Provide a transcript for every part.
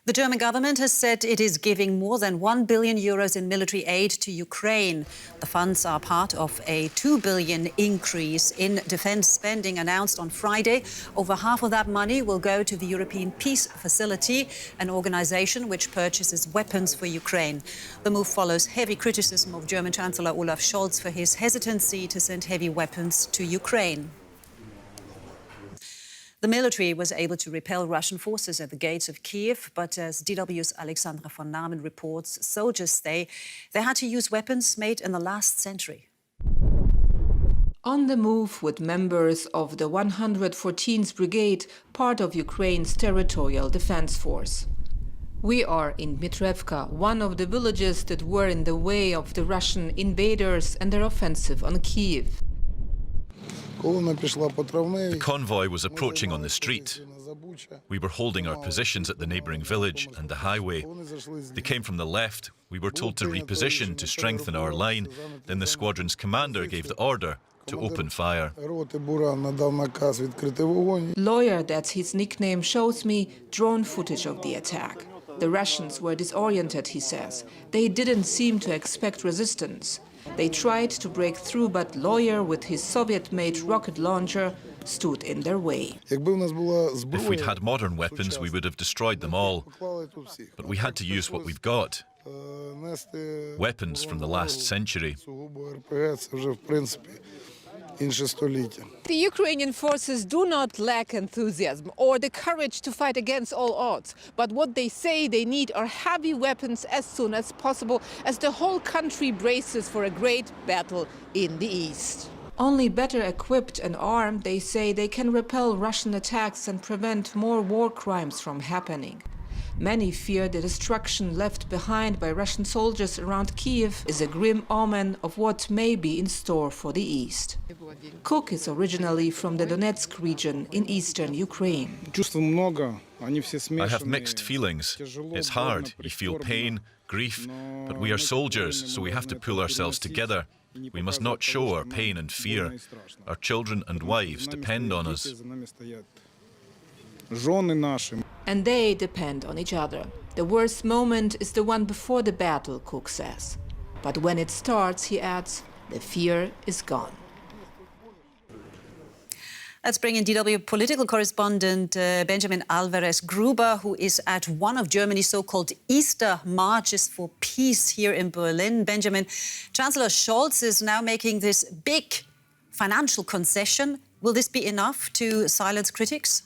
The German government has said it is giving more than €1 billion in military aid to Ukraine. The funds are part of a €2 billion increase in defence spending announced on Friday. Over half of that money will go to the European Peace Facility, an organisation which purchases weapons for Ukraine. The move follows heavy criticism of German Chancellor Olaf Scholz for his hesitancy to send heavy weapons to Ukraine. The military was able to repel Russian forces at the gates of Kyiv, but as DW's Alexandra from Nahmen reports, soldiers say they had to use weapons made in the last century. On the move with members of the 114th Brigade, part of Ukraine's territorial defense force. We are in Dmitrevka, one of the villages that were in the way of the Russian invaders and their offensive on Kyiv. The convoy was approaching on the street. We were holding our positions at the neighbouring village and the highway. They came from the left. We were told to reposition to strengthen our line. Then the squadron's commander gave the order to open fire. Lawyer, that's his nickname, shows me drone footage of the attack. The Russians were disoriented, he says. They didn't seem to expect resistance. They tried to break through, but Lawyer, with his Soviet-made rocket launcher, stood in their way. If we'd had modern weapons, we would have destroyed them all. But we had to use what we've got. Weapons from the last century. The Ukrainian forces do not lack enthusiasm or the courage to fight against all odds. But what they say they need are heavy weapons as soon as possible, as the whole country braces for a great battle in the east. Only better equipped and armed, they say, they can repel Russian attacks and prevent more war crimes from happening. Many fear the destruction left behind by Russian soldiers around Kyiv is a grim omen of what may be in store for the east. Cook is originally from the Donetsk region in eastern Ukraine. I have mixed feelings. It's hard. You feel pain, grief, but we are soldiers, so we have to pull ourselves together. We must not show our pain and fear. Our children and wives depend on us. And they depend on each other. The worst moment is the one before the battle, Cook says. But when it starts, he adds, the fear is gone. Let's bring in DW political correspondent Benjamin Alvarez-Gruber, who is at one of Germany's so-called Easter marches for peace here in Berlin. Benjamin, Chancellor Scholz is now making this big financial concession. Will this be enough to silence critics?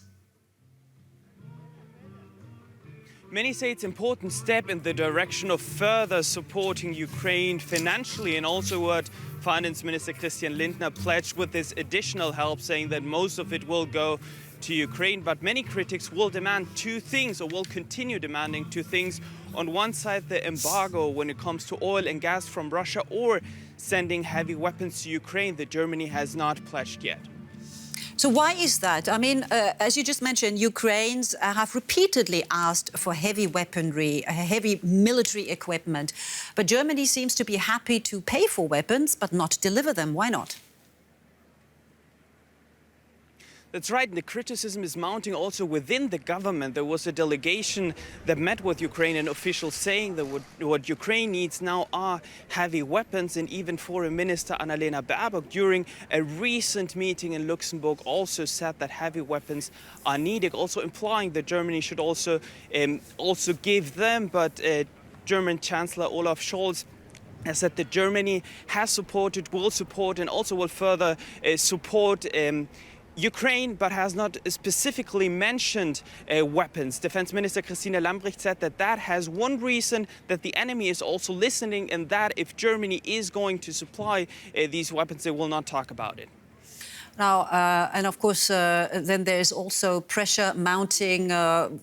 Many say it's an important step in the direction of further supporting Ukraine financially, and also what Finance Minister Christian Lindner pledged with this additional help, saying that most of it will go to Ukraine. But many critics will demand two things, or will continue demanding two things. On one side, the embargo when it comes to oil and gas from Russia, or sending heavy weapons to Ukraine that Germany has not pledged yet. So why is that? I mean, as you just mentioned, Ukrainians have repeatedly asked for heavy weaponry, heavy military equipment. But Germany seems to be happy to pay for weapons, but not deliver them. Why not? That's right, and the criticism is mounting also within the government. There was a delegation that met with Ukrainian officials saying that what Ukraine needs now are heavy weapons, and even Foreign Minister Annalena Baerbock during a recent meeting in Luxembourg also said that heavy weapons are needed, also implying that Germany should also give them. But German Chancellor Olaf Scholz has said that Germany has supported, will support, and also will further support Ukraine, but has not specifically mentioned weapons. Defense Minister Christine Lambrecht said that that has one reason, that the enemy is also listening, and that if Germany is going to supply these weapons, they will not talk about it. Now, and of course, then there's also pressure mounting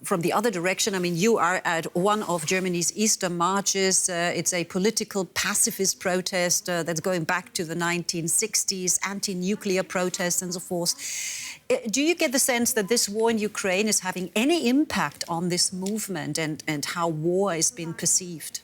from the other direction. I mean, you are at one of Germany's Easter marches. It's a political pacifist protest that's going back to the 1960s, anti-nuclear protests and so forth. Do you get the sense that this war in Ukraine is having any impact on this movement and how war is being perceived?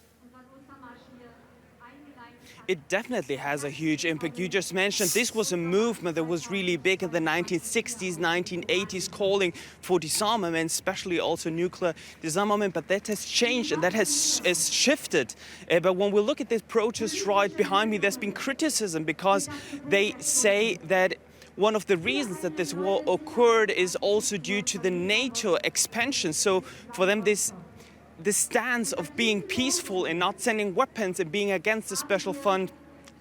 It definitely has a huge impact. You just mentioned this was a movement that was really big in the 1960s, 1980s, calling for disarmament, especially also nuclear disarmament, but that has changed and that has shifted. But when we look at this protest right behind me, there's been criticism because they say that one of the reasons that this war occurred is also due to the NATO expansion. So for them, this stance of being peaceful and not sending weapons and being against the special fund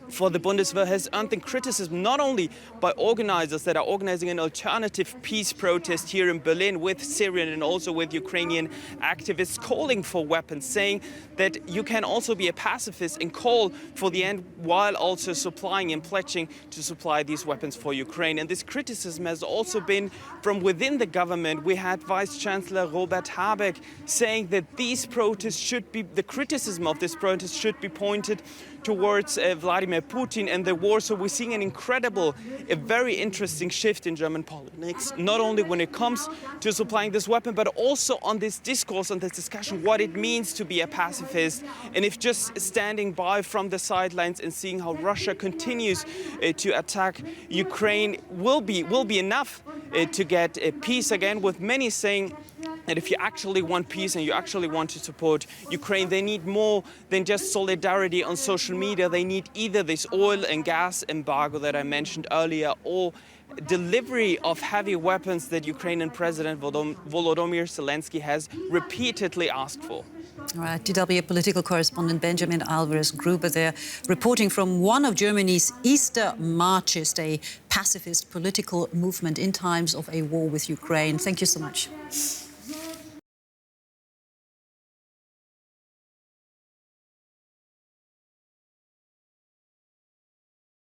for the Bundeswehr has earned them criticism, not only by organizers that are organizing an alternative peace protest here in Berlin with Syrian and also with Ukrainian activists calling for weapons, saying that you can also be a pacifist and call for the end while also supplying and pledging to supply these weapons for Ukraine. And this criticism has also been from within the government. We had Vice Chancellor Robert Habeck saying that these protests should be, the criticism of this protest should be pointed towards Vladimir Putin and the war. So we're seeing an incredible, a very interesting shift in German politics, not only when it comes to supplying this weapon, but also on this discourse, on this discussion, what it means to be a pacifist. And if just standing by from the sidelines and seeing how Russia continues to attack Ukraine will be enough to get peace again, with many saying that if you actually want peace and you actually want to support Ukraine, they need more than just solidarity on social media. They need either this oil and gas embargo that I mentioned earlier or delivery of heavy weapons that Ukrainian President Volodymyr Zelensky has repeatedly asked for. All right, DW political correspondent Benjamin Alvarez-Gruber there, reporting from one of Germany's Easter marches, a pacifist political movement in times of a war with Ukraine. Thank you so much.